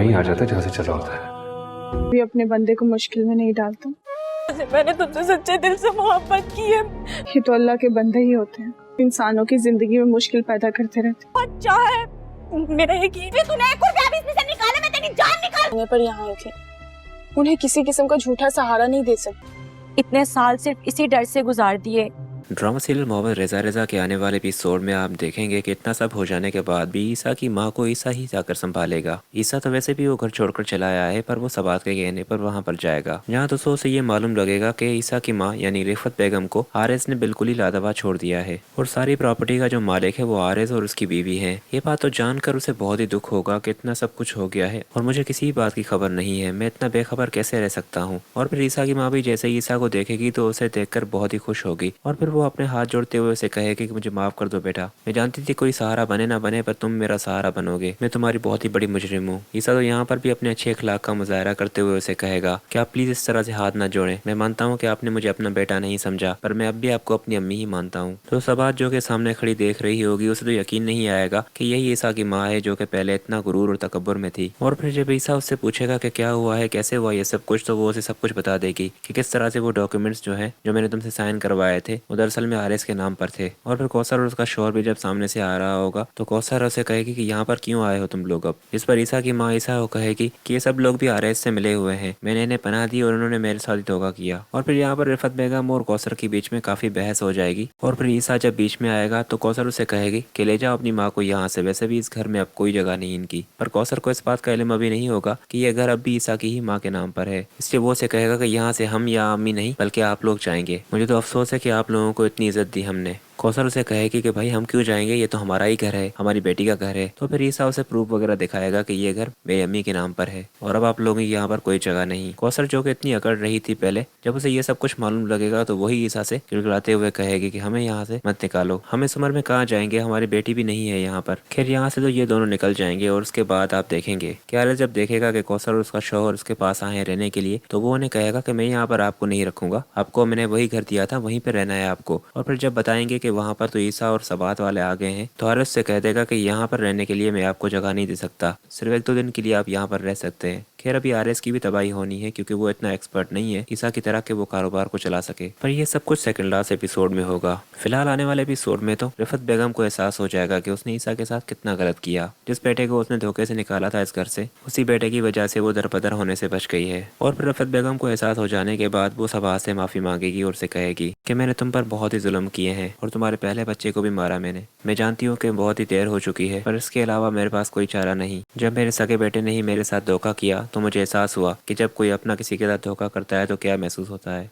वहीं आ जाता है जहाँ से चला होता है। भी अपने बंदे को मुश्किल में नहीं डालता। मैंने तुमसे सच्चे दिल से मोहब्बत की है। ये तो अल्लाह के बंदे ही होते हैं, इंसानों की जिंदगी में मुश्किल पैदा करते रहते। अच्छा है मेरा यकीन है तूने एक रुपया भी इसमें से निकाला, मैं तेरी जान निकाल। पर यहाँ आई थी, उन्हें किसी किस्म का झूठा सहारा नहीं दे सकती। इतने साल सिर्फ इसी डर से गुजार दिए। ड्रामा सीरियल मोहम्मद रज़ा रज़ा के आने वाले एपिसोड में आप देखेंगे कि इतना सब हो जाने के बाद भी ईसा की माँ को ईसा ही जाकर संभालेगा। ईसा तो वैसे भी वो घर छोड़कर चला आया है, पर वो सबात के कहने पर वहाँ पर जाएगा, जहाँ दोस्तों से ये मालूम लगेगा कि ईसा की माँ यानी रिफत बेगम को आरएस ने बिल्कुल ही लादवा छोड़ दिया है और सारी प्रॉपर्टी का जो मालिक है वो आरएस और उसकी बीवी है। ये बात तो जानकर उसे बहुत ही दुख होगा कि इतना सब कुछ हो गया है और मुझे किसी बात की खबर नहीं है, मैं इतना बेखबर कैसे रह सकता हूँ। और फिर ईसा की माँ भी जैसे ईसा को देखेगी तो उसे देखकर बहुत ही खुश होगी और फिर वो अपने हाथ जोड़ते हुए उसे कहेगी कि मुझे माफ कर दो बेटा, मैं जानती थी कोई सहारा बने ना बने पर तुम मेरा सहारा बनोगे, मैं तुम्हारी बहुत ही बड़ी मुजरिम हूँ। ईसा तो यहाँ पर भी अपने अच्छे अखलाक का मुजाहरा करते हुए उसे कहेगा कि आप प्लीज इस तरह से हाथ ना जोड़ें, मैं मानता हूँ कि आपने मुझे अपना बेटा नहीं समझा, पर मैं अब भी आपको अपनी अम्मी ही मानता हूँ। तो सबात जो के सामने खड़ी देख रही होगी उसे तो यकीन नहीं आएगा कि यही ईसा की माँ है जो कि पहले इतना गुरूर और तकब्बुर में थी। और फिर जब ईसा उससे पूछेगा कि क्या हुआ है, कैसे हुआ ये सब कुछ, तो वो उसे सब कुछ बता देगी कि किस तरह से वो डॉक्यूमेंट्स जो है जो मैंने तुमसे साइन करवाए थे वो दरअसल में आरएस के नाम पर थे। और फिर कौसर और उसका शोहर भी जब सामने से आ रहा होगा तो कौसर उसे कहेगी कि यहाँ पर क्यों आए हो तुम लोग अब। इस पर ईसा की माँ ईसा को कहेगी कि ये सब लोग भी आरएस से मिले हुए हैं, मैंने इन्हें पनाह दी और उन्होंने मेरे साथ ही धोखा किया। और फिर यहाँ पर रिफत बेगम और कौसर के बीच में काफी बहस हो जाएगी और फिर ईसा जब बीच में आएगा तो कौसर उसे कहेगी कि ले जाओ अपनी माँ को यहाँ से, वैसे भी इस घर में अब कोई जगह नहीं इनकी। पर कौसर को इस बात का इल्म अभी नहीं होगा कि यह घर अब भी ईसा की ही माँ के नाम पर है, इसलिए वो उसे कहेगा कि यहाँ से हम या अम्मी नहीं बल्कि आप लोग जाएंगे, मुझे तो अफसोस है कि आप लोगों को इतनी इज्जत दी हमने। कौसर उसे कहेगी कि भाई हम क्यों जाएंगे, ये तो हमारा ही घर है, हमारी बेटी का घर है। तो फिर ईसा उसे प्रूफ वगैरह दिखाएगा कि ये घर मेरी अम्मी के नाम पर है और अब आप लोगों की यहाँ पर कोई जगह नहीं। कौसर जो कि इतनी अकड़ रही थी पहले, जब उसे ये सब कुछ मालूम लगेगा तो वही ईसा से गिड़गिड़ाते हुए कहेगी कि हमें यहाँ से मत निकालो, हम इस उम्र में कहाँ जाएंगे, हमारी बेटी भी नहीं है यहाँ पर। खैर यहाँ से तो ये दोनों निकल जाएंगे और उसके बाद आप देखेंगे कि आरएस जब देखेगा कि कौसर और उसका शौहर उसके पास आए हैं रहने के लिए तो वो उन्हें कहेगा कि मैं यहाँ पर आपको नहीं रखूंगा, आपको मैंने वही घर दिया था, वहीं पर रहना है आपको। और फिर जब बताएंगे कि वहाँ पर तो ईसा और सबात वाले आ गए हैं तो आरएस से कह देगा कि यहाँ पर रहने के लिए मैं आपको जगह नहीं दे सकता, सिर्फ 1-2 दिन के लिए आप यहाँ पर रह सकते हैं। खैर अभी आरएस की भी तबाही होनी है क्योंकि वो इतना एक्सपर्ट नहीं है ईसा की तरह के वो कारोबार को चला सके, पर ये सब कुछ सेकंड लास्ट एपिसोड में होगा। फिलहाल आने वाले एपिसोड में तो रिफत बेगम को एहसास हो जाएगा कि उसने ईसा के साथ कितना गलत किया। जिस बेटे को उसने धोखे से निकाला था इस घर से, उसी बेटे की वजह से वो दरपदर होने से बच गई है। और फिर रिफत बेगम को एहसास हो जाने के बाद वो सबात से माफी मांगेगी और उसे कहेगी कि मैंने तुम पर बहुत ही जुल्म किए हैं और तुम्हारे पहले बच्चे को भी मारा मैंने, मैं जानती हूँ कि बहुत ही देर हो चुकी है, पर इसके अलावा मेरे पास कोई चारा नहीं। जब मेरे सगे बेटे ने ही मेरे साथ धोखा किया तो मुझे एहसास हुआ कि जब कोई अपना किसी के साथ धोखा करता है तो क्या महसूस होता है।